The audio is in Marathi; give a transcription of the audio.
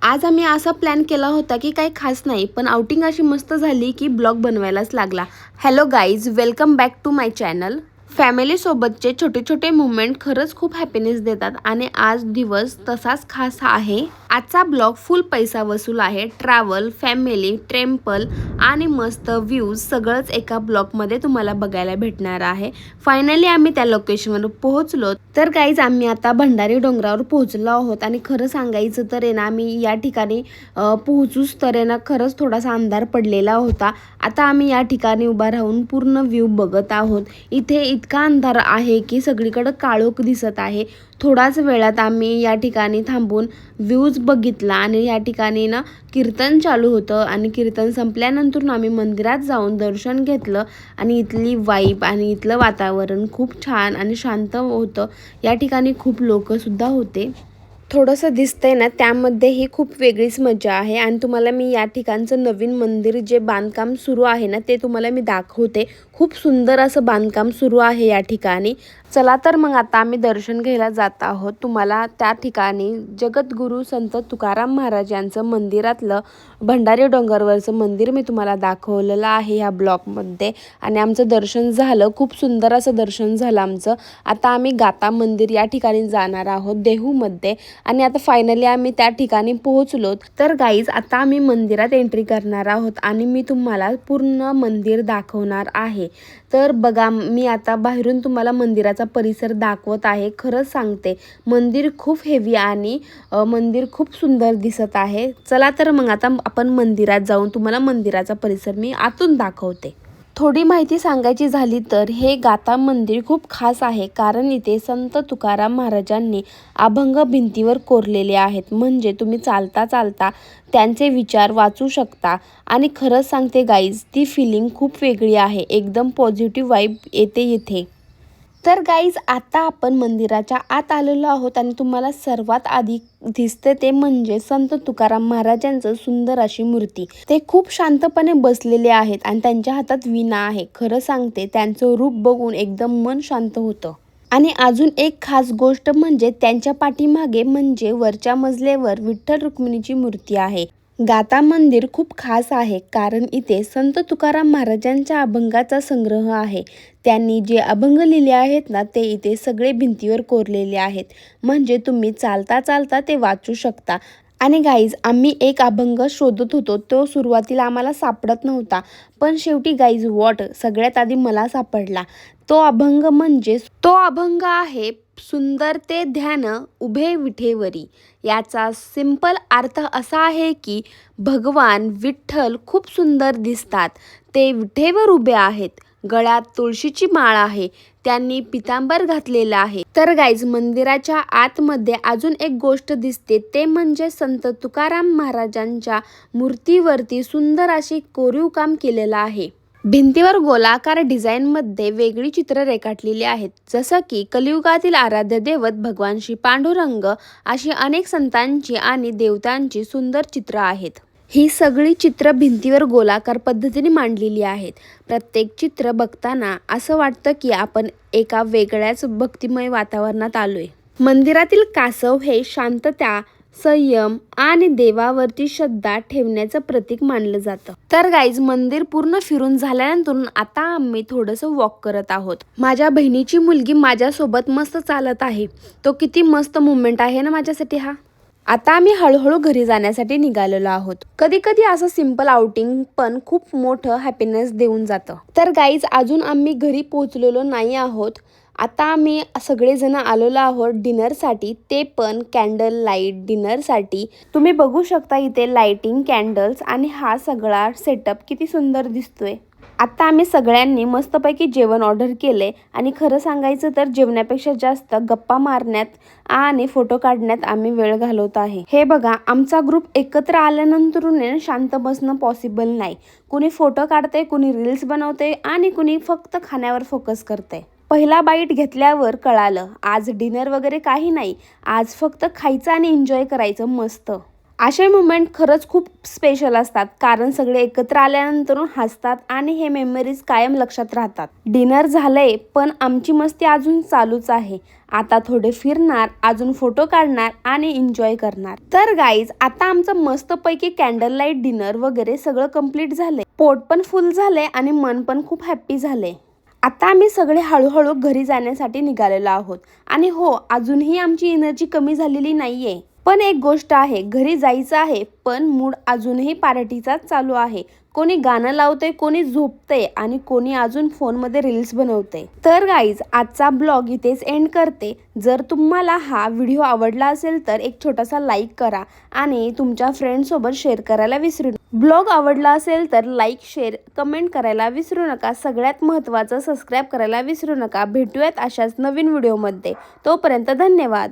आज आम्ही असा प्लॅन केला होता की काही खास नाही, पण आउटिंग अशी मस्त झाली की ब्लॉग बनवायलाच लागला. Hello guys, welcome back to my channel. फॅमिलीसोबतचे छोटे छोटे मुवमेंट खरंच खूप हॅपीनेस देतात आणि आज दिवस तसाच खास आहे. आजचा ब्लॉग फुल पैसा वसूल आहे. ट्रॅव्हल, फॅमिली, टेम्पल आणि मस्त व्ह्यूज सगळंच एका ब्लॉगमध्ये तुम्हाला बघायला भेटणार आहे. फायनली आम्ही त्या लोकेशनवर पोहोचलो. तर गाईज, आम्ही आता भंडारी डोंगरावर पोहोचलो आहोत आणि खरं सांगायचं तर आहे ना, आम्ही या ठिकाणी पोहोचूच तर आहे ना खरंच थोडासा अंधार पडलेला होता. आता आम्ही या ठिकाणी उभा राहून पूर्ण व्ह्यू बघत आहोत. इथे इतका अंधार आहे की सगळीकडे काळोख दिसत आहे. थोडाच वेळात आम्ही या ठिकाणी थांबून व्ह्यूज बघितला आणि या ठिकाणी ना कीर्तन चालू होतं आणि कीर्तन संपल्यानंतर आम्ही मंदिरात जाऊन दर्शन घेतलं आणि इथली वाईब आणि इथलं वातावरण खूप छान आणि शांत होतं. या ठिकाणी खूप लोकसुद्धा होते. थोडंसं दिसतंय ना, त्यामध्ये ही खूप वेगळीच मजा आहे आणि तुम्हाला मी या ठिकाणचं नवीन मंदिर जे बांधकाम सुरू आहे ना, ते तुम्हाला मी दाखवते. खूप सुंदर असं बांधकाम सुरू आहे या ठिकाणी. चला तर मग आता आम्ही दर्शन घ्यायला जात आहोत. तुम्हाला त्या ठिकाणी जगद्गुरू संत तुकाराम महाराज यांचं मंदिरातलं भंडारी डोंगरवरचं मंदिर मी तुम्हाला दाखवलेलं आहे ह्या ब्लॉगमध्ये आणि आमचं दर्शन झालं. खूप सुंदर असं दर्शन झालं आमचं. आता आम्ही गाता मंदिर या ठिकाणी जाणार आहोत देहूमध्ये आणि आता फायनली आम्ही त्या ठिकाणी पोहोचलो. तर गाईज, आता आम्ही मंदिरात एंट्री करणार आहोत आणि मी तुम्हाला पूर्ण मंदिर दाखवणार आहे. तर बघा, मी आता बाहेरून तुम्हाला मंदिराचा परिसर दाखवत आहे. खरंच सांगते, मंदिर खूप हेवी आणि मंदिर खूप सुंदर दिसत आहे. चला तर मग आता आपण मंदिरात जाऊन तुम्हाला मंदिराचा परिसर मी आतून दाखवते. थोडी माहिती सांगायची झाली तर हे गाता मंदिर खूप खास आहे, कारण इथे संत तुकाराम महाराजांनी अभंग भिंतीवर कोरलेले आहेत. म्हणजे तुम्ही चालता चालता त्यांचे विचार वाचू शकता आणि खरंच सांगते गाईज, ती फिलिंग खूप वेगळी आहे. एकदम पॉझिटिव्ह वाईब येते इथे. तर गाईज, आता आपण मंदिराच्या आत आलेलो आहोत आणि तुम्हाला सर्वात आधी दिसते ते म्हणजे संत तुकाराम महाराजांचं सुंदर अशी मूर्ती. ते खूप शांतपणे बसलेले आहेत आणि त्यांच्या हातात वीणा आहे. खरं सांगते, त्यांचं रूप बघून एकदम मन शांत होतं. आणि अजून एक खास गोष्ट म्हणजे त्यांच्या पाठीमागे म्हणजे वरच्या मजल्यावर विठ्ठल रुक्मिणीची मूर्ती आहे. गाता मंदिर खूप खास आहे कारण इथे संत तुकाराम महाराजांच्या अभंगाचा संग्रह आहे. त्यांनी जे अभंग लिहिले आहेत ना, ते इथे सगळे भिंतीवर कोरलेले आहेत. म्हणजे तुम्ही चालता चालता ते वाचू शकता. आणि गाईज, आम्ही एक अभंग शोधत होतो. तो सुरुवातीला आम्हाला सापडत नव्हता, पण शेवटी गाईज सगळ्यात आधी मला सापडला. तो अभंग आहे सुंदर ते ध्यान उभे विठेवरी. याचा सिंपल अर्थ असा आहे की भगवान विठ्ठल खूप सुंदर दिसतात. ते विठेवर उभे आहेत. गळ्यात तुळशीची माळ आहे. त्यांनी पितांबर घातलेला आहे. तर गाईज, मंदिराच्या आतमध्ये अजून एक गोष्ट दिसते, ते म्हणजे संत तुकाराम महाराजांच्या मूर्तीवरती सुंदर अशी कोरीव काम केलेलं आहे. भिंतीवर गोलाकार डिझाईनमध्ये वेगळी चित्र रेखाटलेली आहेत. जसं की कलियुगातील आराध्य दैवत भगवान श्री पांडुरंग, अशी अनेक संतांची आणि देवतांची सुंदर चित्र आहेत. ही सगळी चित्र भिंतीवर गोलाकार पद्धतीने मांडलेली आहेत. प्रत्येक चित्र बघताना असं वाटतं की आपण एका वेगळ्याच भक्तिमय वातावरणात आलोय. मंदिरातील कासव हे शांतता, संयम आणि देवावरती श्रद्धा ठेवण्याचं प्रतीक मानलं जातं. तर गाईज, मंदिर पूर्ण फिरून झाल्यानंतर आता आम्ही थोडंसं वॉक करत आहोत. माझ्या बहिणीची मुलगी माझ्यासोबत मस्त चालत आहे. तो किती मस्त मुवमेंट आहे ना माझ्यासाठी हा. आता आम्ही हळूहळू घरी जाण्यासाठी निघालेलो आहोत. कधी कधी असं सिंपल आउटिंग पण खूप मोठं हॅपीनेस देऊन जातं. तर गाईज, अजून आम्ही घरी पोहोचलेलो नाही आहोत. आता आम्ही सगळेजण आलेलो आहोत डिनरसाठी, ते पण कॅन्डल लाईट डिनरसाठी. तुम्ही बघू शकता इथे लाईटिंग, कॅन्डल्स आणि हा सगळा सेटअप किती सुंदर दिसतोय. आता आम्ही सगळ्यांनी मस्तपैकी जेवण ऑर्डर केले आणि खरं सांगायचं तर जेवणापेक्षा जास्त गप्पा मारण्यात आणि फोटो काढण्यात आम्ही वेळ घालवत आहे. हे बघा, आमचा ग्रुप एकत्र आल्यानंतर शांत बसणं पॉसिबल नाही. कुणी फोटो काढते, कुणी रील्स बनवते आणि कुणी फक्त खाण्यावर फोकस करते. पहिला बाईट घेतल्यावर कळालं, आज डिनर वगैरे काही नाही. आज फक्त खायचं आणि एन्जॉय करायचं मस्त. असे मुमेंट खरंच खूप स्पेशल असतात, कारण सगळे एकत्र आल्यानंतर हसतात आणि हे मेमरीज कायम लक्षात राहतात. डिनर झालंय, पण आमची मस्ती अजून चालूच आहे. आता थोडे फिरणार, अजून फोटो काढणार आणि एन्जॉय करणार. तर गाईज, आता आमचं मस्तपैकी कॅन्डल लाईट डिनर वगैरे सगळं कंप्लीट झालंय. पोट पण फुल झालंय आणि मन पण खूप हॅप्पी झालंय. आता आम्ही सगळे हळूहळू घरी जाण्यासाठी निघालेलो आहोत. आणि हो, अजूनही आमची एनर्जी कमी झालेली नाहीये. पण एक गोष्ट आहे, घरी जायचं आहे, पण मूड अजूनही पार्टीचाच चालू आहे. कोणी गाणं लावतंय, कोणी झोपतंय आणि कोणी अजून फोनमध्ये रील्स बनवतंय. तर गाईज, आजचा ब्लॉग इथेच एंड करते. जर तुम्हाला हा व्हिडिओ आवडला असेल तर एक छोटासा लाईक करा आणि तुमच्या फ्रेंड्ससोबत शेअर करायला विसरू नका. ब्लॉग आवडला असेल तर लाईक, शेअर, कमेंट करायला विसरू नका. सगळ्यात महत्त्वाचं, सबस्क्राईब करायला विसरू नका. भेटूयात अशाच नवीन व्हिडिओमध्ये. तोपर्यंत धन्यवाद.